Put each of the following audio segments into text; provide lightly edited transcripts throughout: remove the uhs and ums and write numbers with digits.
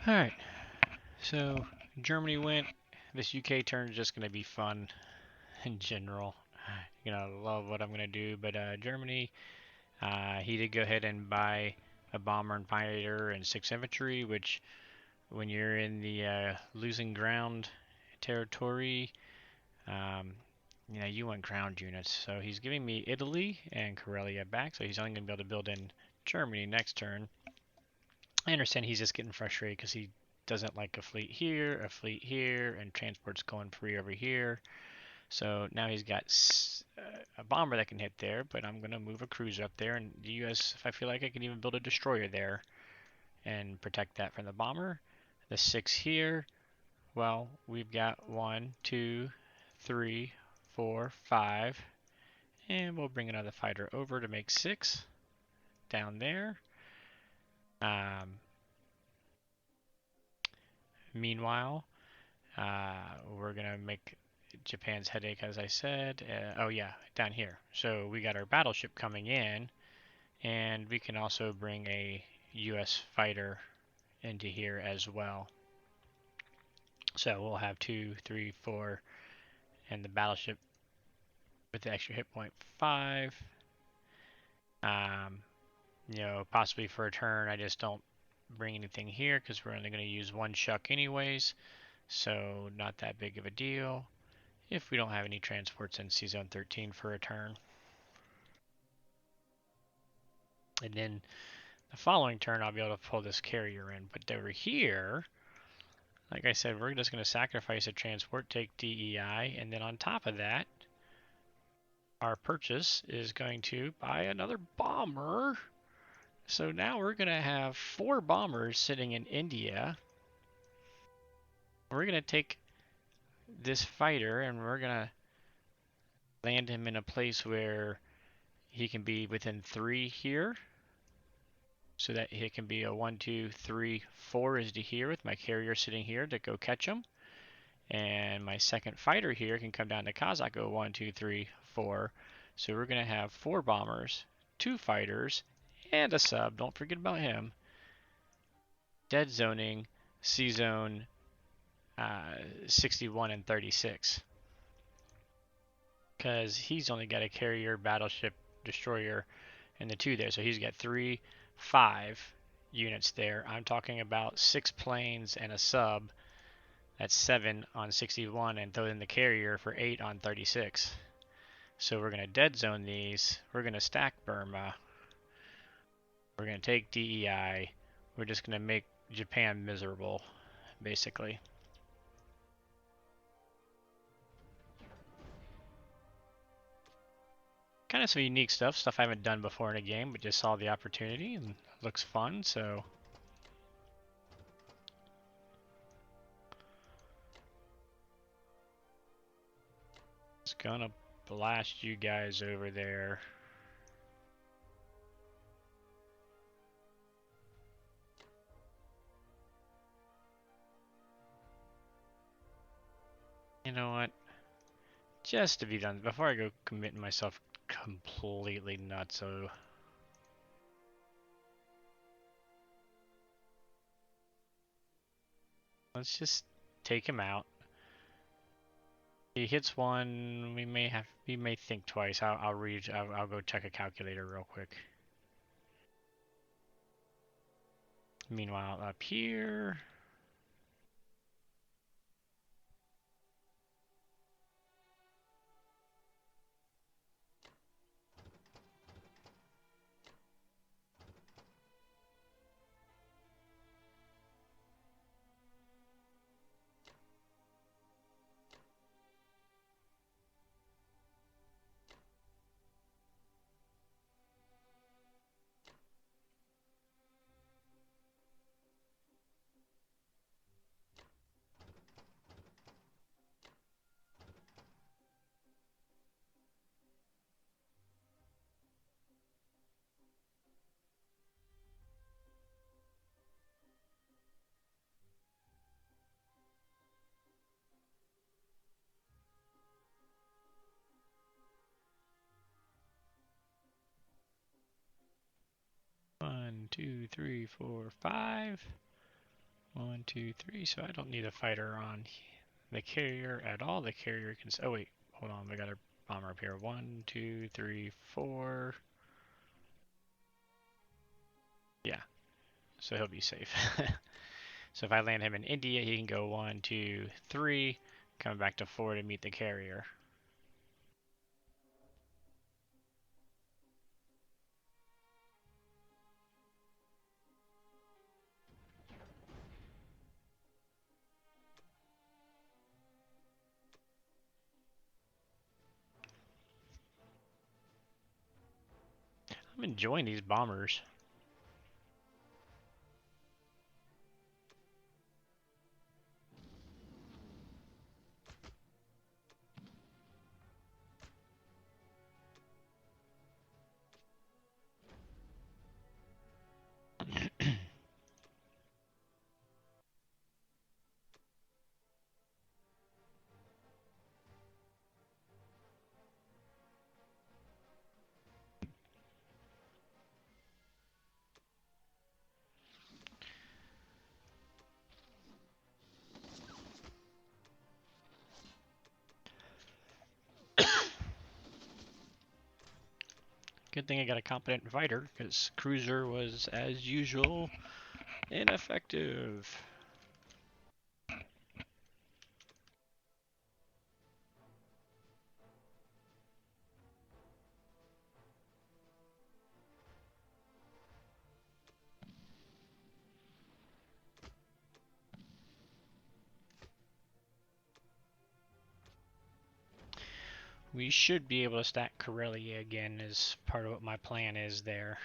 Alright, so Germany went. This UK turn is just going to be fun in general. You're going to love what I'm going to do, but Germany, he did go ahead and buy a bomber and fighter and 6 infantry, which when you're in the losing ground territory, um, you want ground units. So he's giving me Italy and Karelia back, so he's only going to be able to build in Germany next turn. I understand he's just getting frustrated because he doesn't like a fleet here, and transport's going free over here. So now he's got a bomber that can hit there, but I'm going to move a cruiser up there, and the US, if I feel like I can even build a destroyer there and protect that from the bomber. The 6 here, well, we've got 1, 2, 3, 4, 5, and we'll bring another fighter over to make 6 down there. Meanwhile, we're going to make Japan's headache, as I said. Oh yeah, down here. So we got our battleship coming in, and we can also bring a US fighter into here as well. So we'll have 2, 3, 4, and the battleship with the extra hit point 5. Possibly for a turn, I just don't bring anything here because we're only going to use 1 shuck anyways. So not that big of a deal if we don't have any transports in Sea Zone 13 for a turn. And then the following turn, I'll be able to pull this carrier in. But over here, like I said, we're just going to sacrifice a transport, take DEI, and then on top of that, our purchase is going to buy another bomber. So now we're going to have 4 bombers sitting in India. We're going to take this fighter and we're going to land him in a place where he can be within 3 here. So that it can be a 1, 2, 3, 4 is to here with my carrier sitting here to go catch him. And my second fighter here can come down to Kazakh, go 1, 2, 3, 4. So we're going to have 4 bombers, 2 fighters, and a sub. Don't forget about him. Dead zoning, Sea Zone 61 and 36. Because he's only got a carrier, battleship, destroyer, and the 2 there. So he's got 3, 5 units there. I'm talking about 6 planes and a sub. That's 7 on 61, and throw in the carrier for 8 on 36. So we're going to dead zone these. We're going to stack Burma. We're going to take DEI. We're just going to make Japan miserable, basically. Kind of some unique stuff I haven't done before in a game, but just saw the opportunity and it looks fun, so. Just gonna blast you guys over there. You know what? Just to be done, before I go committing myself completely nuts, so. Let's just take him out. He hits 1. We may think twice. I'll go check a calculator real quick. Meanwhile, up here. One, 2, 3, 4, 5. 1, 2, 3. So I don't need a fighter on the carrier at all. The carrier can. Oh wait, hold on. We got a bomber up here. 1, 2, 3, 4. Yeah. So he'll be safe. So if I land him in India, he can go 1, 2, 3, coming back to 4 to meet the carrier. I'm enjoying these bombers. Good thing I got a competent fighter, because cruiser was, as usual, ineffective. We should be able to stack Corellia again as part of what my plan is there.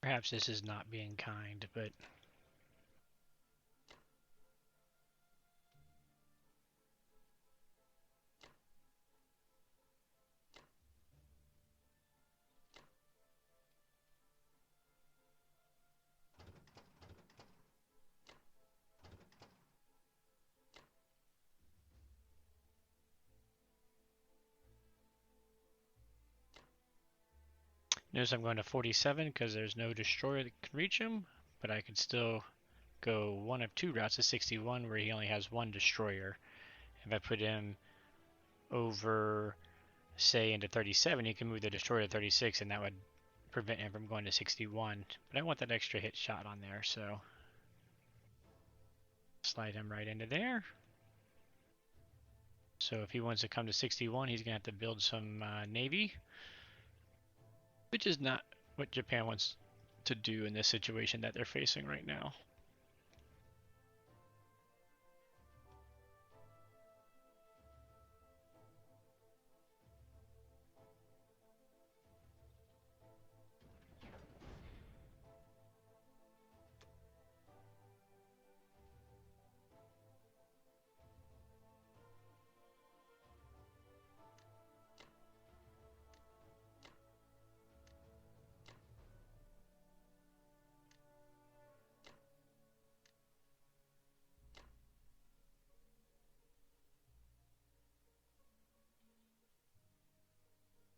Perhaps this is not being kind, but notice I'm going to 47 because there's no destroyer that can reach him, but I could still go one of two routes to 61 where he only has one destroyer. If I put him over, say, into 37, he can move the destroyer to 36, and that would prevent him from going to 61. But I want that extra hit shot on there, so slide him right into there. So if he wants to come to 61, he's going to have to build some navy, which is not what Japan wants to do in this situation that they're facing right now.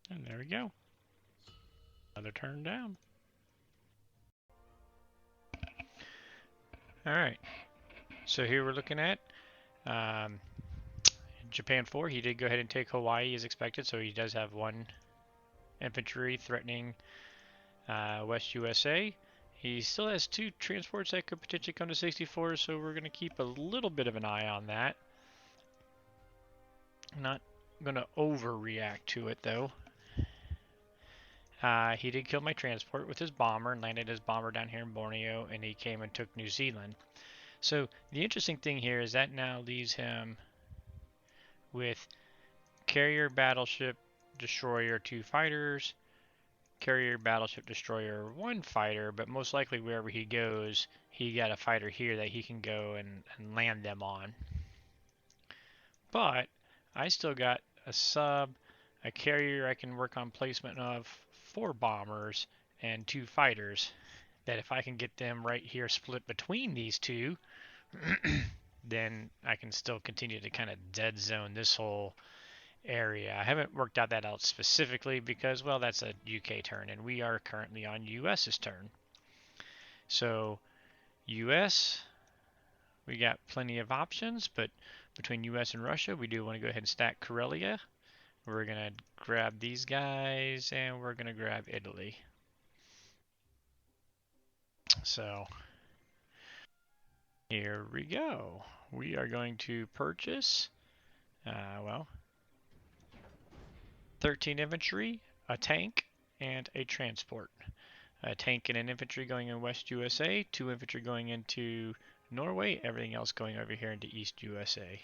And there we go. Another turn down. All right. So here we're looking at Japan 4. He did go ahead and take Hawaii as expected, so he does have one infantry threatening West USA. He still has two transports that could potentially come to 64, so we're going to keep a little bit of an eye on that. Not going to overreact to it, though. He did kill my transport with his bomber and landed his bomber down here in Borneo, and he came and took New Zealand. So the interesting thing here is that now leaves him with carrier, battleship, destroyer, two fighters, carrier, battleship, destroyer, one fighter, but most likely wherever he goes, he got a fighter here that he can go and land them on. But I still got a sub, a carrier I can work on placement of, 4 bombers, and 2 fighters. That if I can get them right here split between these two, then I can still continue to kind of dead zone this whole area. I haven't worked out that out specifically because, well, that's a UK turn, and we are currently on US's turn. So US, we got plenty of options, but between US and Russia, we do want to go ahead and stack Karelia. We're going to grab these guys, and we're going to grab Italy. So here we go. We are going to purchase, well, 13 infantry, a tank, and a transport. A tank and an infantry going in West USA, 2 infantry going into Norway, everything else going over here into East USA.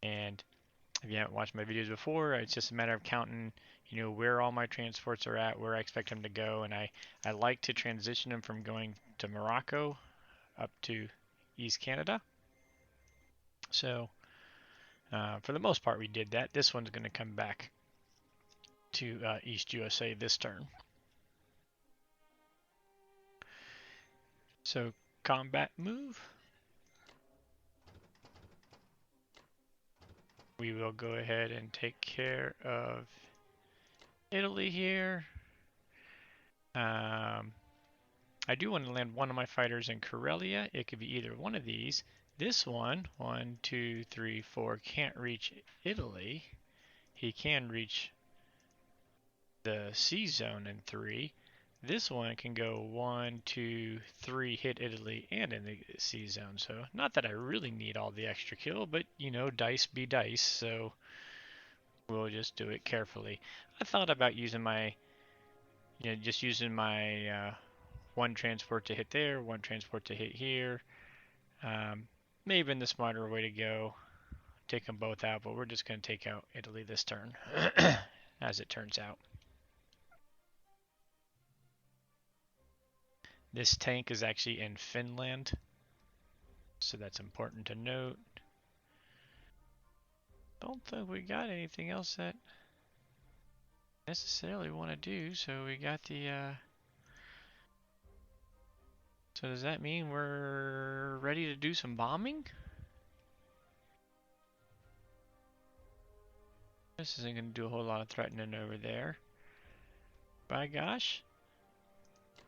And if you haven't watched my videos before, it's just a matter of counting, you know, where all my transports are at, where I expect them to go, and I like to transition them from going to Morocco up to East Canada. So for the most part we did that. This one's going to come back to East USA this turn. So combat move. We will go ahead and take care of Italy here. I do want to land one of my fighters in Karelia. It could be either one of these. This one, 1, 2, 3, 4, can't reach Italy. He can reach the C zone in 3. This one can go 1, 2, 3, hit Italy and in the C zone. So not that I really need all the extra kill, but you know, dice be dice. So we'll just do it carefully. I thought about using my, you know, just using my 1 transport to hit there, 1 transport to hit here. May have been the smarter way to go. Take them both out, but we're just going to take out Italy this turn, as it turns out. This tank is actually in Finland, so that's important to note. Don't think we got anything else that necessarily want to do, so we got the so does that mean we're ready to do some bombing? This isn't going to do a whole lot of threatening over there. By gosh.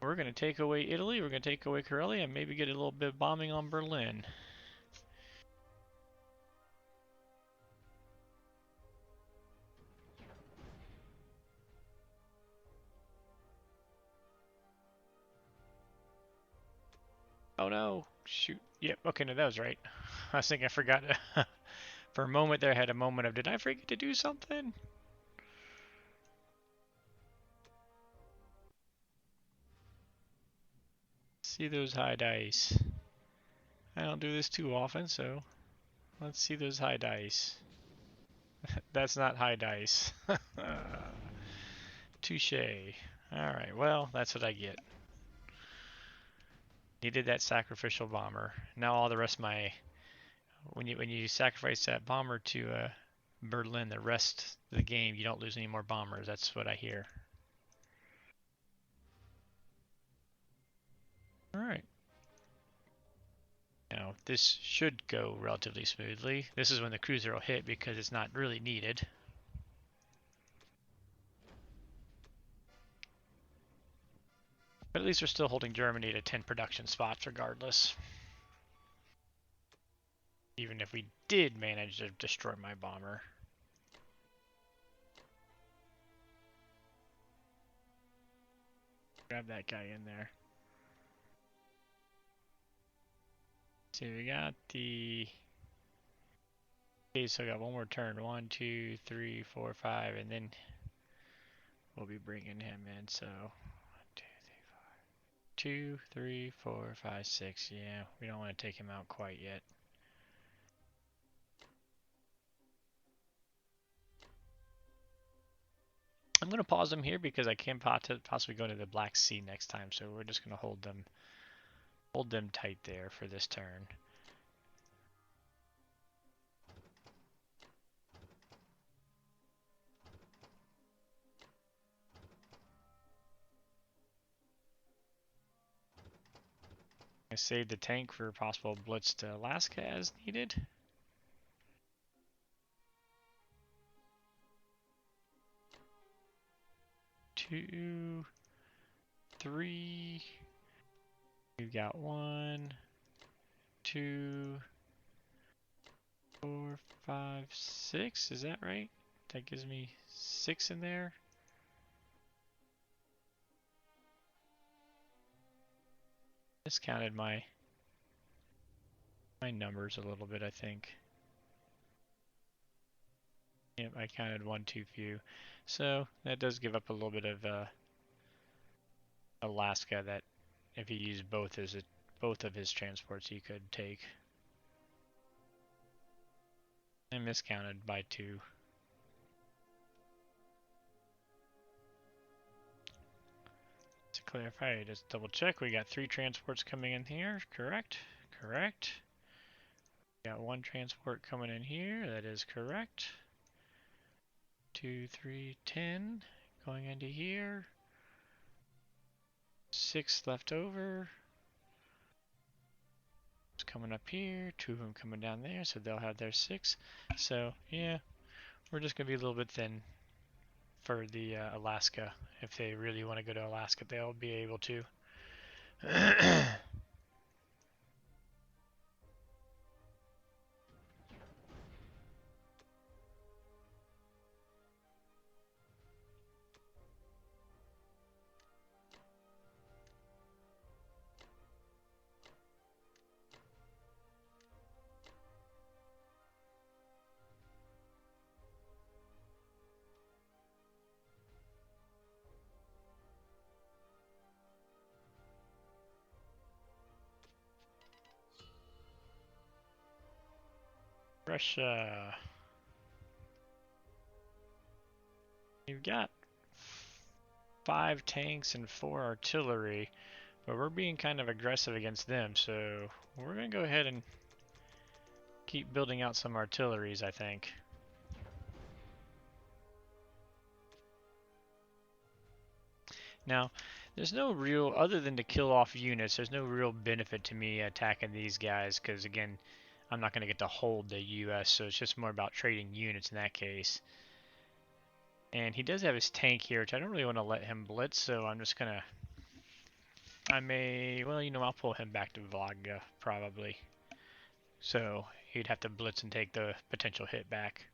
We're going to take away Italy, we're going to take away Karelia, and maybe get a little bit of bombing on Berlin. Oh no, shoot. Yep, okay, no, that was right. I think I forgot. For a moment there, I had a moment of, did I forget to do something? See those high dice. I don't do this too often, so let's see those high dice. That's not high dice. Touche. Alright, well, that's what I get. Needed that sacrificial bomber. Now all the rest of my... When you sacrifice that bomber to Berlin, the rest of the game, you don't lose any more bombers. That's what I hear. Alright. Now, this should go relatively smoothly. This is when the cruiser will hit because it's not really needed. But at least we're still holding Germany to 10 production spots regardless. Even if we did manage to destroy my bomber. Grab that guy in there. So we got the... Okay, so I got one more turn. 1, 2, 3, 4, 5, and then we'll be bringing him in. So 2, 3, 4, 5, 6. Yeah, we don't want to take him out quite yet. I'm going to pause them here because I can possibly go into the Black Sea next time, so we're just going to hold them tight there for this turn. I saved the tank for possible blitz to Alaska as needed. Two, three. We've got 1, 2, 4, 5, 6. Is that right? That gives me 6 in there. Miscounted my numbers a little bit, I think. Yep, I counted 1 too few. So that does give up a little bit of Alaska that if he used both of his transports he could take. I miscounted by 2. To clarify, just double check. We got 3 transports coming in here. Correct. Correct. We got 1 transport coming in here. That is correct. 2, 3, 10 going into here. 6 left over. It's coming up here. 2 of them coming down there, so they'll have their 6. So yeah, we're just gonna be a little bit thin for the Alaska. If they really want to go to Alaska, they'll be able to. Russia. You've got 5 tanks and 4 artillery, but we're being kind of aggressive against them, so we're going to go ahead and keep building out some artilleries, I think. Now, there's no real, other than to kill off units, there's no real benefit to me attacking these guys, because again, I'm not going to get to hold the US, so it's just more about trading units in that case. And he does have his tank here, which I don't really want to let him blitz, so I'm just going to... well, I'll pull him back to Volga, probably. So he'd have to blitz and take the potential hit back.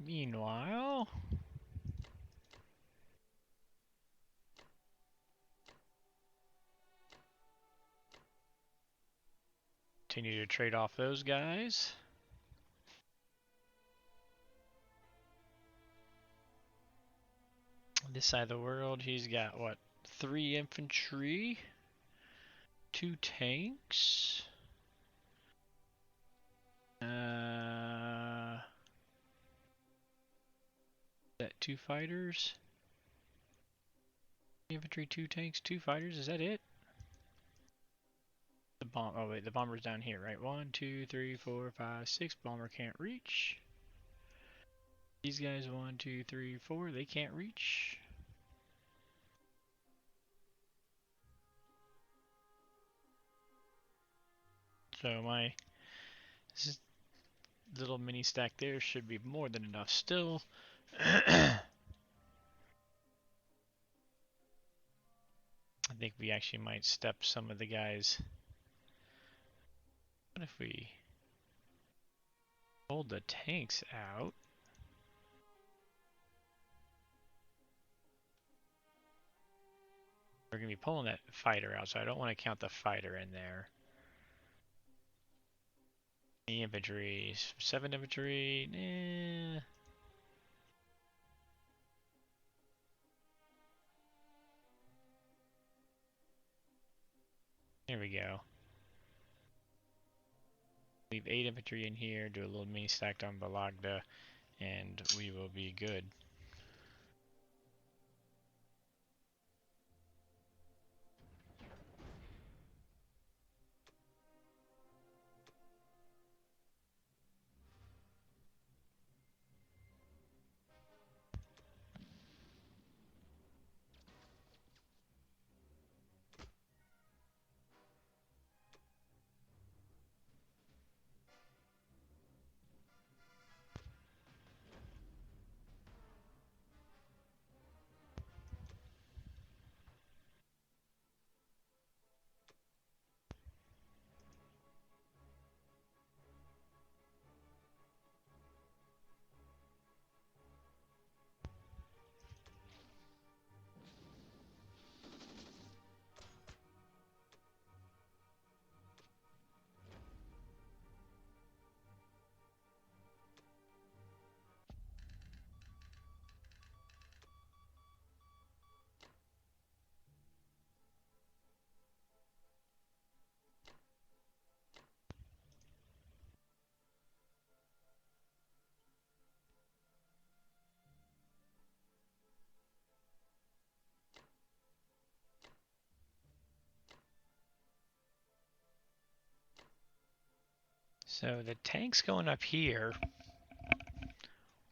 Meanwhile... continue to trade off those guys. This side of the world, he's got, what, 3 infantry, 2 tanks, that 2 fighters, infantry, 2 tanks, 2 fighters, is that it? The bomb, oh wait, the bomber's down here, right? 1, 2, 3, 4, 5, 6, bomber can't reach. These guys, 1, 2, 3, 4, they can't reach. So my little mini stack there should be more than enough still. I think we actually might step some of the guys. What if we hold the tanks out? We're going to be pulling that fighter out, so I don't want to count the fighter in there. The infantry, 7 infantry, eh. There we go. Leave 8 infantry in here, do a little mini stack on Balagda, and we will be good. So the tank's going up here.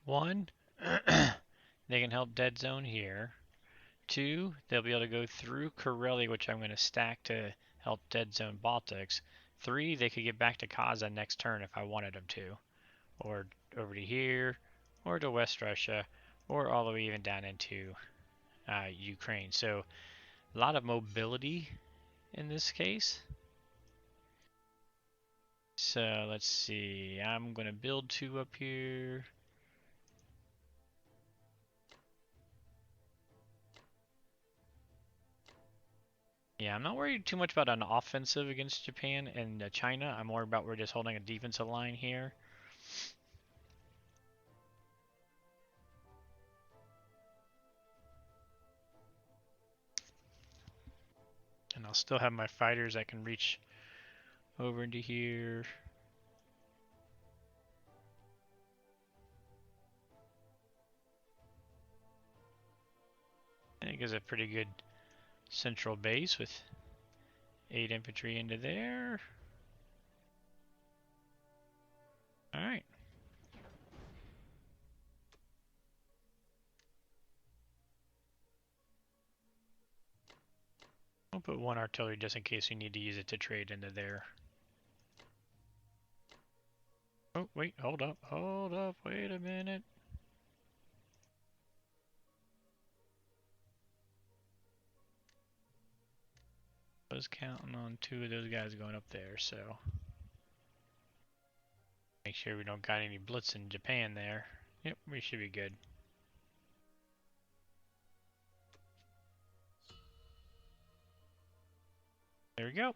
One, they can help dead zone here. Two, they'll be able to go through Corelli, which I'm going to stack to help dead zone Baltics. Three, they could get back to Kaza next turn if I wanted them to. Or over to here, or to West Russia, or all the way even down into Ukraine. So a lot of mobility in this case. So let's see, I'm going to build 2 up here. Yeah, I'm not worried too much about an offensive against Japan and China. I'm worried about we're just holding a defensive line here. And I'll still have my fighters that can reach over into here. I think it's a pretty good central base with 8 infantry into there. Alright. I'll put 1 artillery just in case we need to use it to trade into there. Oh, wait, hold up, wait a minute. I was counting on 2 of those guys going up there, so make sure we don't got any blitz in Japan there. Yep, we should be good. There we go.